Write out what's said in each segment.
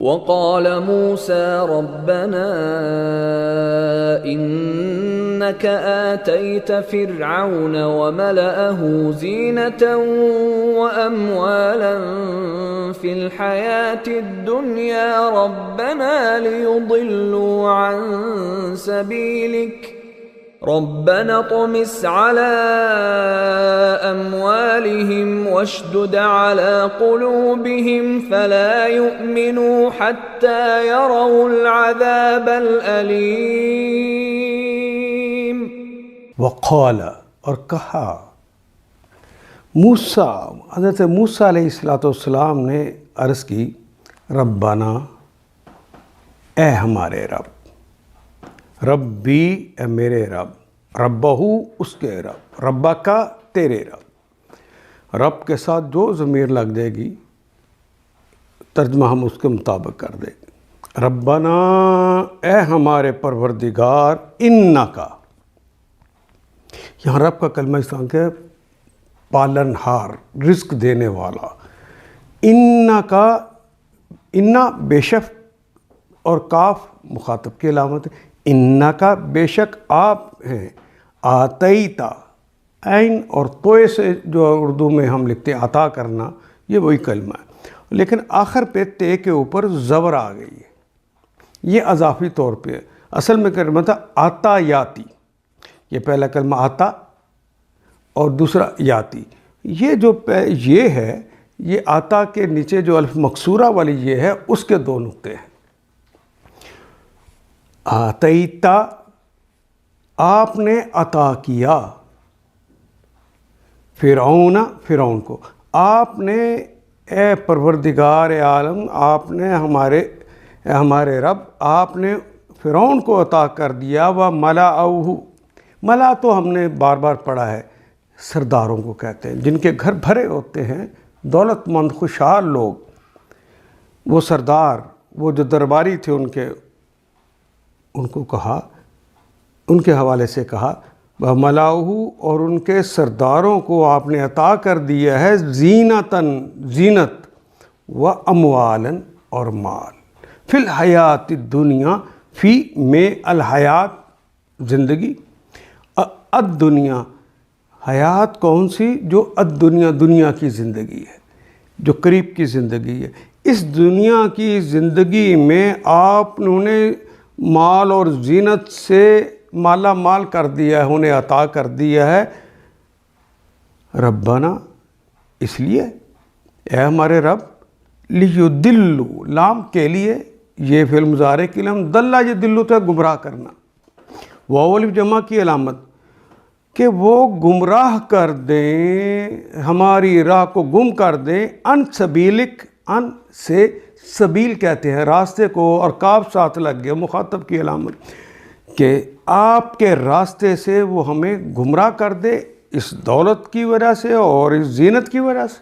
وقال موسى ربنا إنك آتيت فرعون وملأه زينة وأموالا في الحياة الدنيا ربنا ليضلوا عن سبيلك ربنا اطمس على أموالهم واشدد على قلوبهم فلا يؤمنوا حتى يروا العذاب الأليم. وقال، اور کہا، حضرت موسیٰ علیہ السلام نے عرض کی، ربنا، اے ہمارے رب، ربی، اے میرے رب، ربہو، اس کے رب، ربا کا، تیرے رب. رب کے ساتھ جو ضمیر لگ جائے گی ترجمہ ہم اس کے مطابق کر دیں گے. ربنا، اے ہمارے پروردگار، انکا، یہاں رب کا کلمہ استعمال کیا، پالن ہار، رزق دینے والا. انکا، انا بے شک، اور کاف مخاطب کی علامت ہے. انکا، بے شک آپ ہیں، آتیتا، عین اور توئے سے جو اردو میں ہم لکھتے ہیں عطا کرنا، یہ وہی کلمہ ہے، لیکن آخر پہ تے کے اوپر زبر آ گئی ہے. یہ اضافی طور پہ ہے. اصل میں کلمہ تھا آتا یاتی. یہ پہلا کلمہ آتا اور دوسرا یاتی. یہ جو یہ ہے، یہ آتا کے نیچے جو الف مکسورہ والی یہ ہے، اس کے دو نقطے ہیں. آتیتا، آپ نے عطا کیا، فرعون کو. آپ نے، اے پروردگار عالم، آپ نے ہمارے رب، آپ نے فرعون کو عطا کر دیا. و ملأہ، ملا تو ہم نے بار بار پڑھا ہے، سرداروں کو کہتے ہیں، جن کے گھر بھرے ہوتے ہیں، دولت مند خوشحال لوگ. وہ سردار، وہ جو درباری تھے، ان کو کہا، ان کے حوالے سے کہا، ملاؤہ، اور ان کے سرداروں کو آپ نے عطا کر دیا ہے، زینت، و اموالن، اور مال، فی الحیات الدنیا، فی میں الحیات، زندگی، الدنیا، حیات کون سی؟ جو الدنیا، دنیا کی زندگی ہے، جو قریب کی زندگی ہے. اس دنیا کی زندگی میں آپ نے مال اور زینت سے مالا مال کر دیا ہے، انہیں عطا کر دیا ہے. ربنا، اس لیے، اے ہمارے رب، لیدلوا، لام کے لیے، یہ فعل مضارع کی لام، دلہ، یہ دلو تو گمراہ کرنا، واو الف جمع کی علامت، کہ وہ گمراہ کر دیں، ہماری راہ کو گم کر دیں. ان سبیلک، ان سے سبیل کہتے ہیں راستے کو، اور کاف ساتھ لگ گیا، مخاطب کی علامت، کہ آپ کے راستے سے وہ ہمیں گمراہ کر دے، اس دولت کی وجہ سے اور اس زینت کی وجہ سے.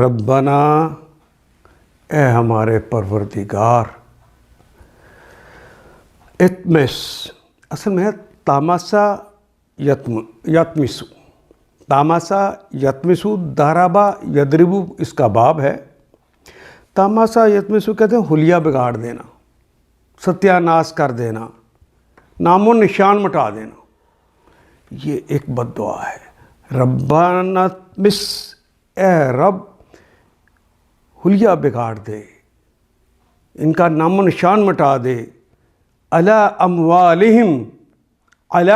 ربنا، اے ہمارے پروردگار، اتمس، اصل میں ہے تاماسا یتمسو، تاماسا یتمسو، دارابا یدربو اس کا باب ہے. تاماسا یتمسو کہتے ہیں حلیہ بگاڑ دینا، ستیہ ناش کر دینا، نام و نشان مٹا دینا. یہ ایک بد دعا ہے. ربنا مس، اے رب، حلیہ بگاڑ دے، ان کا نام و نشان مٹا دے. علی اموالہم، علی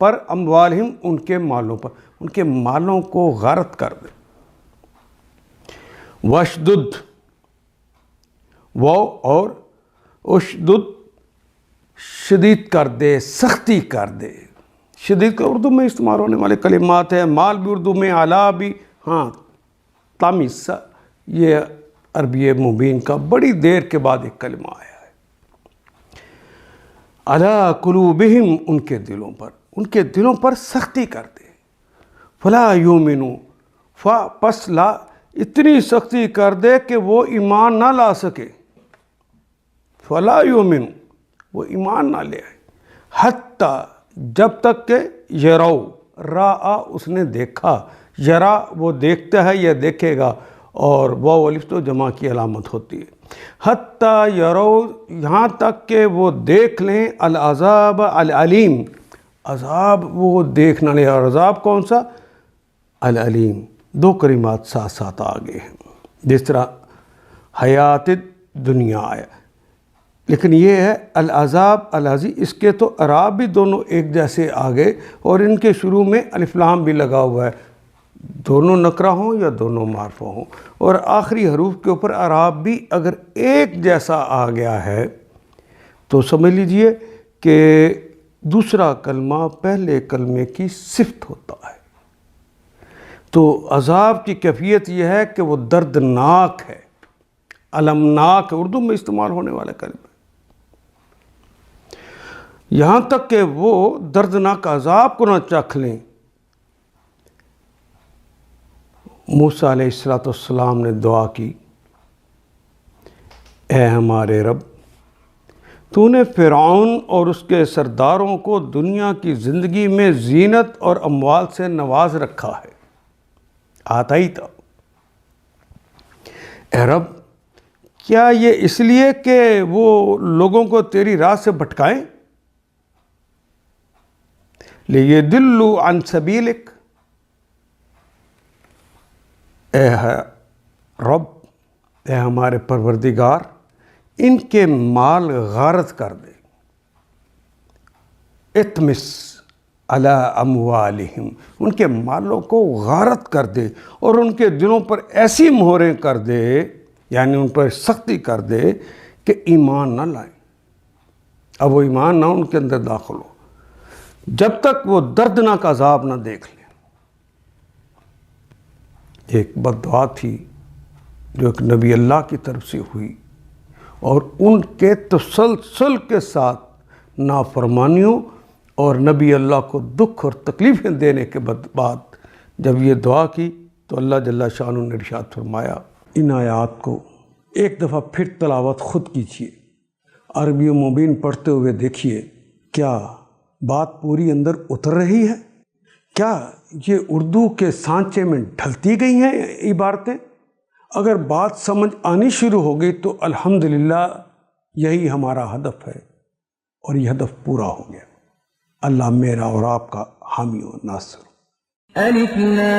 پر، اموالہم ان کے مالوں پر، ان کے مالوں کو غارت کر دے. وشدد، وہ اور اشدد، شدید کر دے، سختی کر دے. شدید کا اردو میں استعمال ہونے والے کلمات ہیں. مال بھی اردو میں، اعلیٰ بھی، ہاں، تامیسا، یہ عربی مبین کا بڑی دیر کے بعد ایک کلمہ آیا ہے. علی قلوبہم، ان کے دلوں پر سختی کر دے. فلا یؤمنوا، پس لا، اتنی سختی کر دے کہ وہ ایمان نہ لا سکے. فلا یؤمنوا، وہ ایمان نہ لے آئے. حتیٰ، جب تک کہ یرو، را اس نے دیکھا، یرا وہ دیکھتا ہے یا دیکھے گا، اور واو الف تو جمع کی علامت ہوتی ہے. حتیٰ یرو، یہاں تک کہ وہ دیکھ لیں، العذاب العلیم، عذاب وہ دیکھنا لیں. اور عذاب کون سا؟ العلیم. دو کلمات ساتھ ساتھ آگے ہیں، جس طرح حیات دنیا آیا، لیکن یہ ہے العذاب العزیز. اس کے تو اعراب بھی دونوں ایک جیسے آگے، اور ان کے شروع میں الف لام بھی لگا ہوا ہے، دونوں نکرہ ہوں یا دونوں معرفہ ہوں. اور آخری حروف کے اوپر اعراب بھی اگر ایک جیسا آ گیا ہے تو سمجھ لیجئے کہ دوسرا کلمہ پہلے کلمے کی صفت ہوتا ہے. تو عذاب کی کیفیت یہ ہے کہ وہ دردناک ہے، المناک ہے، اردو میں استعمال ہونے والا کلمہ. یہاں تک کہ وہ دردناک عذاب کو نہ چکھ لیں. موسیٰ علیہ السلام نے دعا کی، اے ہمارے رب، تو نے فرعون اور اس کے سرداروں کو دنیا کی زندگی میں زینت اور اموال سے نواز رکھا ہے. آتا ہی تھا. اے رب، کیا یہ اس لیے کہ وہ لوگوں کو تیری راہ سے بھٹکائیں؟ لِيَضِلُّوا عَن سَبِيلِكَ، اے رب، اے ہمارے پروردگار، ان کے مال غارت کر دے. اطمس علی اموالہم، ان کے مالوں کو غارت کر دے اور ان کے دلوں پر ایسی مہریں کر دے، یعنی ان پر سختی کر دے کہ ایمان نہ لائیں. اب وہ ایمان نہ ان کے اندر داخل ہو جب تک وہ دردناک عذاب نہ دیکھ لیں. ایک بد دعا تھی جو ایک نبی اللہ کی طرف سے ہوئی، اور ان کے تسلسل کے ساتھ نافرمانیوں اور نبی اللہ کو دکھ اور تکلیفیں دینے کے بعد جب یہ دعا کی تو اللہ جل شانہ نے ارشاد فرمایا. ان آیات کو ایک دفعہ پھر تلاوت خود کیجیے، عربی و مبین پڑھتے ہوئے دیکھیے کیا بات پوری اندر اتر رہی ہے، کیا یہ اردو کے سانچے میں ڈھلتی گئی ہیں عبارتیں. اگر بات سمجھ آنی شروع ہو گئی تو الحمدللہ یہی ہمارا ہدف ہے، اور یہ ہدف پورا ہو گیا. اللہ میرا اور آپ کا حامی و ناصر. الف لام